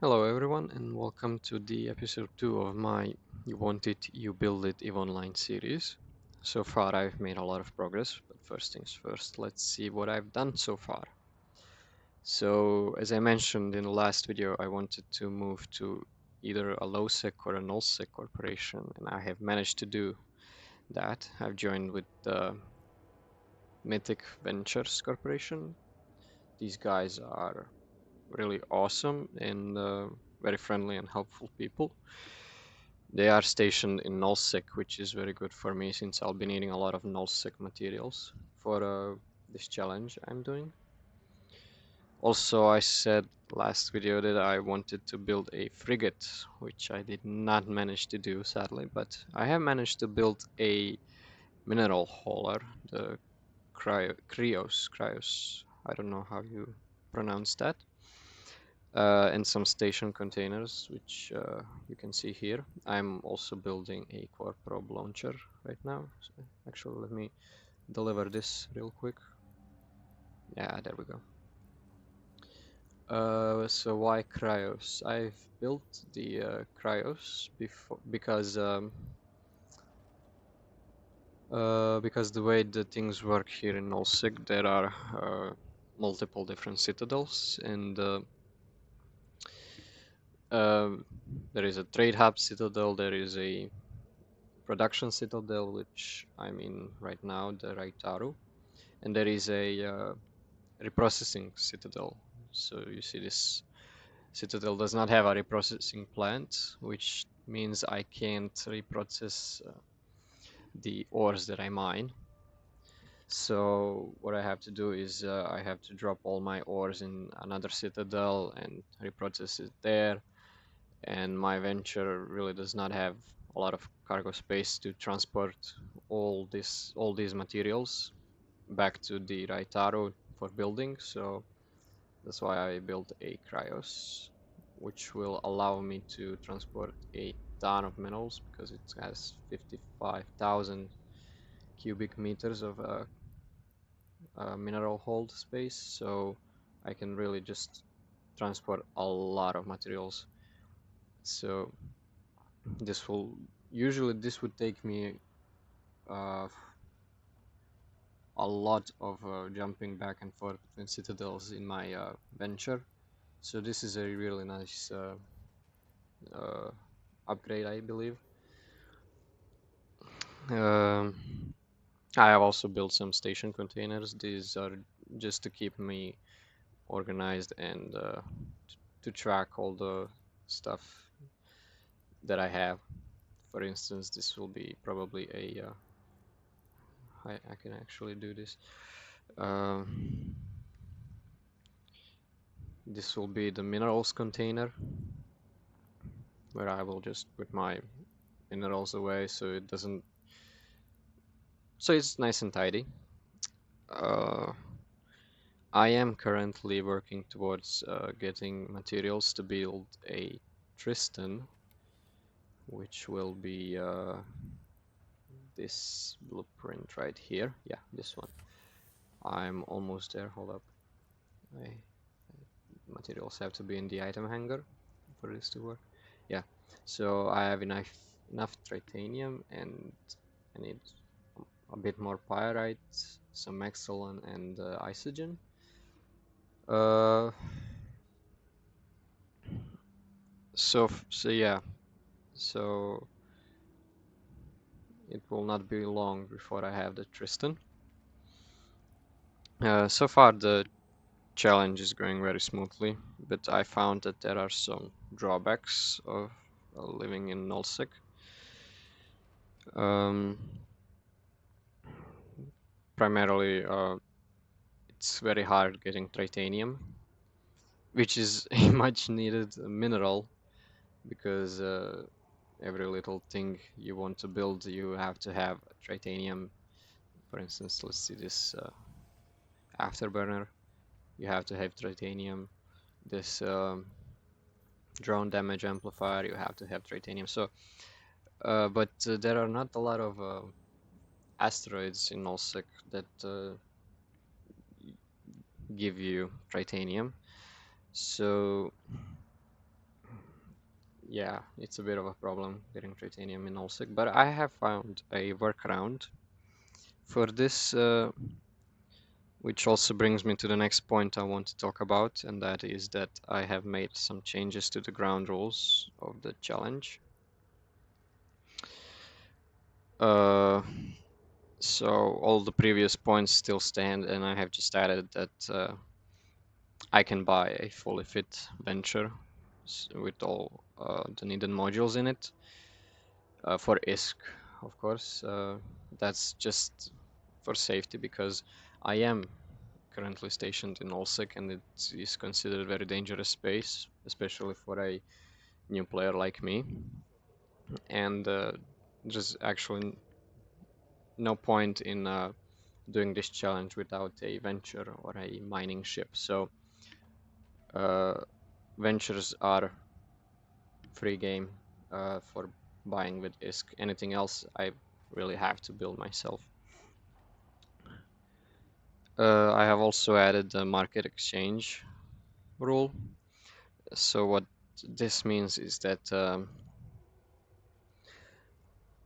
Hello everyone and welcome to the episode 2 of my You Want It, You Build It EVE Online series. So far I've made a lot of progress, but first things first, let's see what I've done so far. So as I mentioned in the last video, I wanted to move to either a low-sec or a null-sec corporation, and I have managed to do that. I've joined with the Mythic Ventures Corporation. These guys are really awesome and very friendly and helpful people. They are stationed in nullsec, which is very good for me since I'll be needing a lot of nullsec materials for this challenge I'm doing. Also, I said last video that I wanted to build a frigate, which I did not manage to do sadly, but I have managed to build a mineral hauler, the Cryos. I don't know how you pronounce that. And some station containers, which you can see here. I'm also building a Core Probe launcher right now. So actually, let me deliver this real quick. Yeah, there we go. So why Cryos? I've built the Cryos because the way the things work here in nullsec, there are multiple different citadels, and uh, there is a trade hub citadel, there is a production citadel, which I'm in right now, the Raitaru, and there is a reprocessing citadel. So you see this citadel does not have a reprocessing plant, which means I can't reprocess the ores that I mine. So what I have to do is I have to drop all my ores in another citadel and reprocess it there. And my venture really does not have a lot of cargo space to transport all these materials back to the Raitaro for building. So that's why I built a Cryos, which will allow me to transport a ton of minerals because it has 55,000 cubic meters of mineral hold space, so I can really just transport a lot of materials. So this will usually this would take me uh, a lot of jumping back and forth between citadels in my venture. So this is a really nice uh, upgrade, I believe. Um, I have also built some station containers. These are just to keep me organized and to track all the stuff that I have. For instance, this will be probably a I can actually do this. This will be the minerals container where I will just put my minerals away so it doesn't so it's nice and tidy. Uh, I am currently working towards getting materials to build a Tristan, which will be this blueprint right here. Yeah, this one. I'm almost there. Hold up. I, materials have to be in the item hanger for this to work. Yeah. So I have enough titanium, and I need a bit more pyrite, some maxillon, and isogen. Uh, so yeah. So it will not be long before I have the Tristan. So far the challenge is going very smoothly, but I found that there are some drawbacks of living in nullsec. Um, Primarily, it's very hard getting titanium, which is a much needed mineral because every little thing you want to build, you have to have titanium. For instance, let's see this afterburner. You have to have titanium. This drone damage amplifier, you have to have titanium. So, but there are not a lot of asteroids in nullsec that give you titanium. So yeah, it's a bit of a problem getting titanium in nullsec, but I have found a workaround for this, which also brings me to the next point I want to talk about, and that is that I have made some changes to the ground rules of the challenge. Uh, so all the previous points still stand, and I have just added that I can buy a fully fit venture with all the needed modules in it for ISK, of course. That's just for safety because I am currently stationed in Olsek and it is considered a very dangerous space, especially for a new player like me. And there's actually no point in doing this challenge without a venture or a mining ship. So uh, ventures are free game for buying with ISK. Anything else I really have to build myself. I have also added the market exchange rule. So what this means is that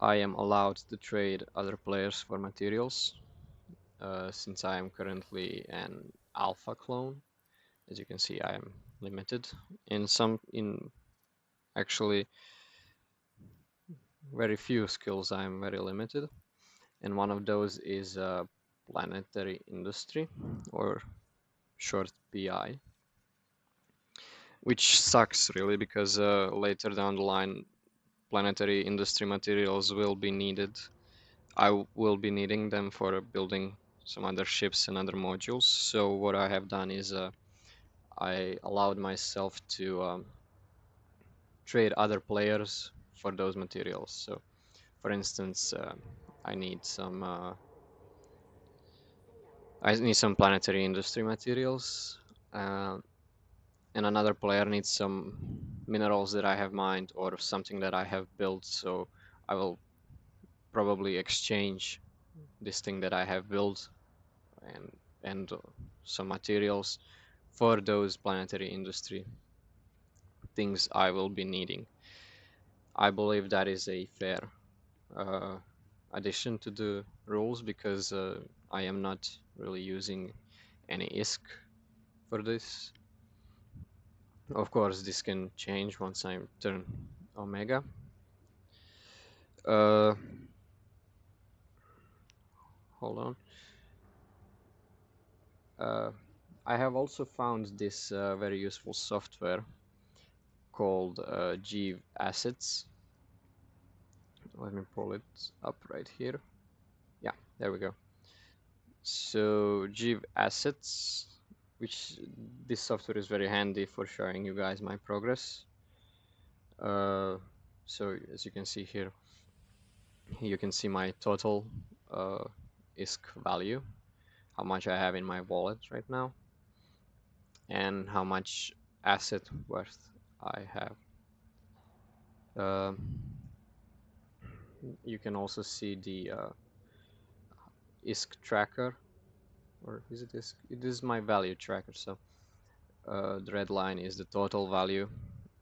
I am allowed to trade other players for materials since I am currently an alpha clone. As you can see, I am limited in actually very few skills. I am very limited, and one of those is planetary industry, or short PI, which sucks really because later down the line, planetary industry materials will be needed. Will be needing them for building some other ships and other modules. So what I have done is I allowed myself to trade other players for those materials. So, for instance, I need some uh, I need some planetary industry materials, uh, and another player needs some minerals that I have mined or something that I have built. So I will probably exchange this thing that I have built and and some materials for those planetary industry things I will be needing. I believe that is a fair uh, addition to the rules because I am not really using any ISK for this. Of course, this can change once I turn Omega. Uh, Hold on. Uh, I have also found this very useful software called Jeev Assets. Let me pull it up right here. Yeah, there we go. So Jeev Assets, which this software is very handy for showing you guys my progress. So as you can see here, you can see my total uh, ISK value, how much I have in my wallet right now, and how much asset worth I have. Um, you can also see the ISK tracker, or is it ISK? It is my value tracker. So the red line is the total value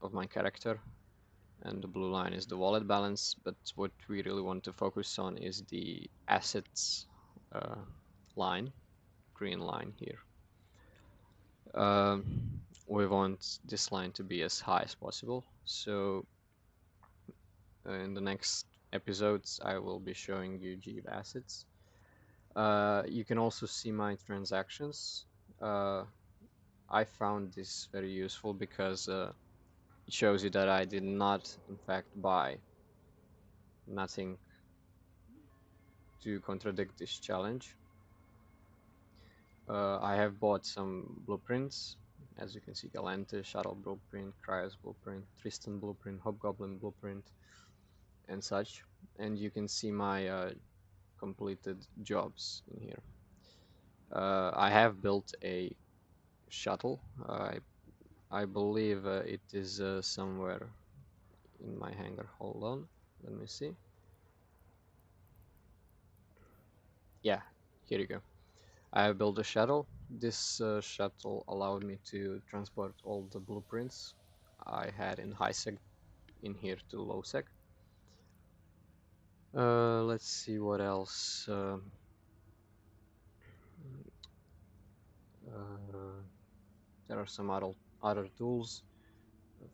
of my character, and the blue line is the wallet balance. But what we really want to focus on is the assets line, green line here. We want this line to be as high as possible. So in the next episodes, I will be showing you Jeev assets. You can also see my transactions. I found this very useful because it shows you that I did not, in fact, buy nothing to contradict this challenge. I have bought some blueprints, as you can see, Galante, Shuttle blueprint, Cryos blueprint, Tristan blueprint, Hobgoblin blueprint, and such. And you can see my completed jobs in here. I have built a shuttle. I believe it is somewhere in my hangar. Hold on, let me see. Yeah, here you go. I have built a shuttle. This shuttle allowed me to transport all the blueprints I had in high sec in here to nullsec. Let's see what else. There are some other tools.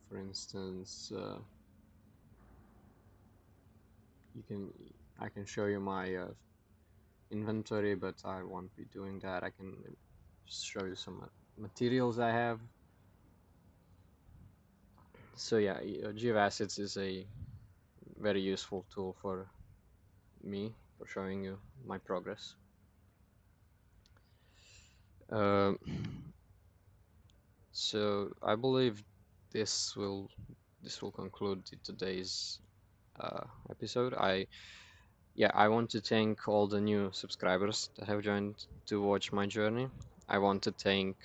For instance, I can show you my inventory, but I won't be doing that. I can show you some materials I have. So yeah, GeoAssets is a very useful tool for me for showing you my progress. So I believe this will conclude today's episode. I want to thank all the new subscribers that have joined to watch my journey. I want to thank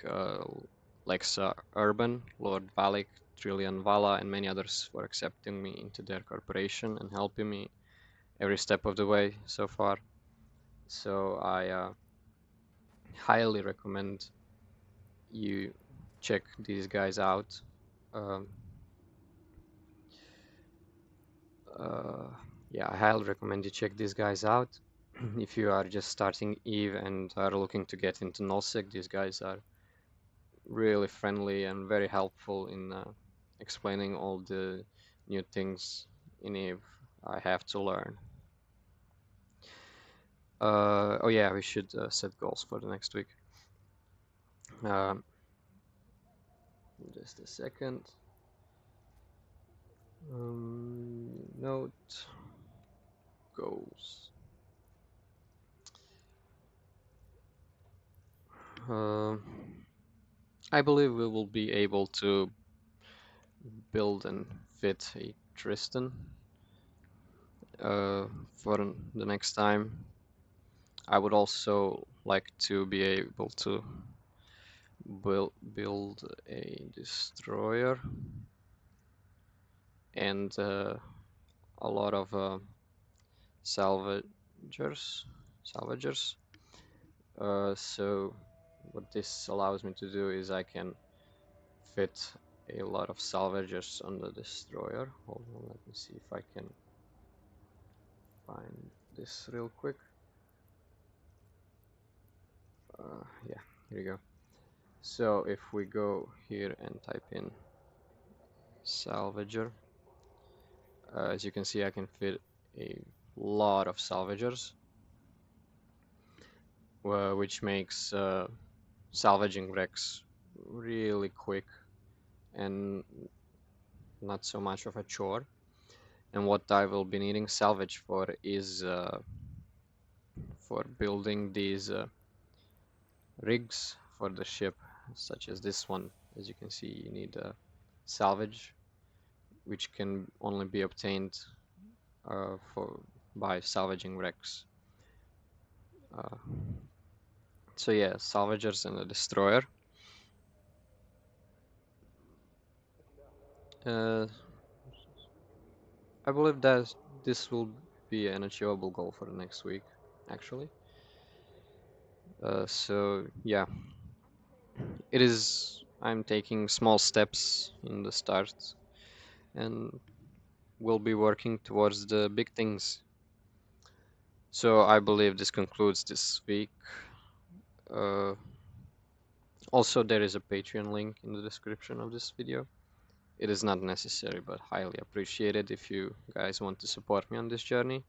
Lexa Urban, Lord Valak, Trillion Vala, and many others for accepting me into their corporation and helping me every step of the way so far. So I highly recommend you check these guys out. Um, yeah, I highly recommend you check these guys out. If you are just starting Eve and are looking to get into nullsec, these guys are really friendly and very helpful in explaining all the new things in Eve I have to learn. Oh yeah, we should set goals for the next week. Um, just a second. Note goals. I believe we will be able to build and fit a Tristan for the next time. I would also like to be able to build a destroyer and a lot of salvagers. So what this allows me to do is I can fit a lot of salvagers on the destroyer. Hold on, let me see if I can find this real quick. Yeah, here we go. So if we go here and type in salvager, as you can see, I can fit a lot of salvagers, which makes salvaging wrecks really quick and not so much of a chore. And what I will be needing salvage for is for building these rigs for the ship, such as this one. As you can see, you need a salvage, which can only be obtained by salvaging wrecks. So yeah, salvagers and a destroyer. I believe that this will be an achievable goal for the next week, actually. So yeah, it is. I'm taking small steps in the start, and we'll be working towards the big things. So I believe this concludes this week. Uh, Also, there is a Patreon link in the description of this video. It is not necessary, but highly appreciated if you guys want to support me on this journey.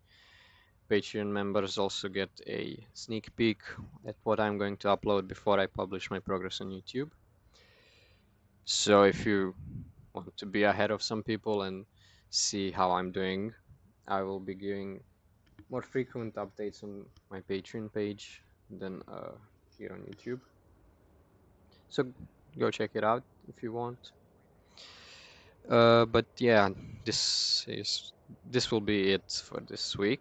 Patreon members also get a sneak peek at what I'm going to upload before I publish my progress on YouTube. So if you want to be ahead of some people and see how I'm doing, I will be giving more frequent updates on my Patreon page than here on YouTube. So go check it out if you want. But yeah, this will be it for this week,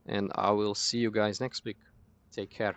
and I will see you guys next week. Take care.